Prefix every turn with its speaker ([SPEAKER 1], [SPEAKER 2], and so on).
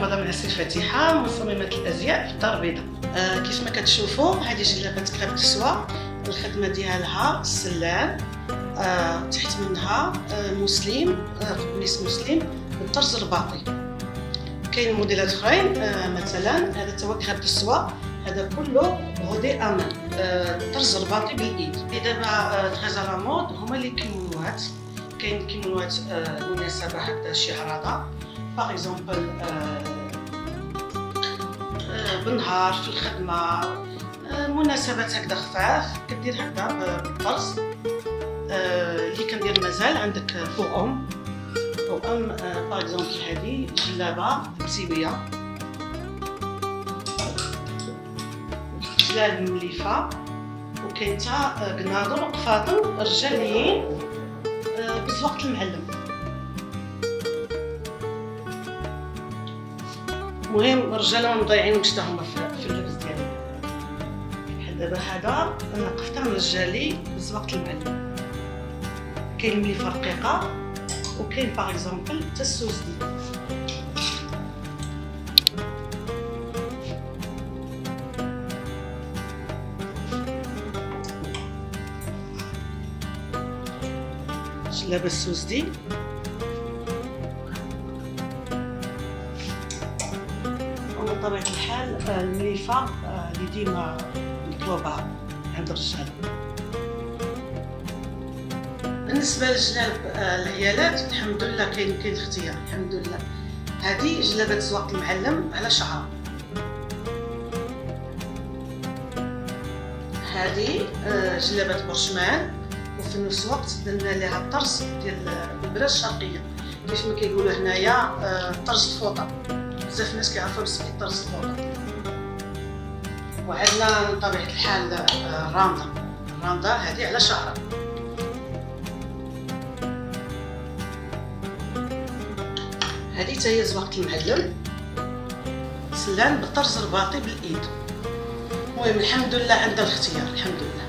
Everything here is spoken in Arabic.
[SPEAKER 1] مرادة من عسل الفاتحة، مصممة الازياء في الدار البيضاء. كيف ما كتشوفوا هذه جلابة كراب التسوى، الخدمة ديالها السلان، تحت منها مسلم، قميص مسلم بالطرز الرباطي. كاين موديلات اخرين، مثلا هذا تا هو كراب التسوى، هذا كله غودي امان، طرز رباطي بالايد. دابا تري على مود هما لي كيمونوات. كاين كيمونوات مناسبة هكذا شي عراضة، باغ اكزومبل بالنهار في الخدمة، مناسبات هكذا خفاف كدير هكذا بالطرز. اللي كندير مازال عندك فوقهم باغ اكزومبل هذه جلابة بسيوية، جلاب مليفة، وكاين تا قناضر وقفاطن رجاليين بزوقت المعلم. المهم الرجاله ما مضيعينهمش حتى هما في اللبس ديالهم. بحال دابا هذا انا قفطان رجالي بزوقت المعلم. كاين المليفه رقيقه، وكاين باغ اكزومبل حتى السوسدي. جلابه السوسدي بطبيعة الحال المليفة اللي ديما مطلوبة عند الرجال. بالنسبة لجلاب العيالات الحمد لله كاين اختيار الحمد لله. هذه جلابة زواق المعلم على شعر، هذه جلابة برشمان، وفي نفس الوقت درنا لها الطرز ديال البلاد الشرقية، كيف ما كيقولوا هنايا طرز الفوطة. بزاف الناس كيعرفوا بسميت طرز الفوطة. وعندنا بطبيعة الحال الرامدة هذه على شعرة. هذه حتى هي زواقة المعلم، سلان بالطرز الرباطي بالايد. المهم الحمد لله عندنا الاختيار الحمد لله.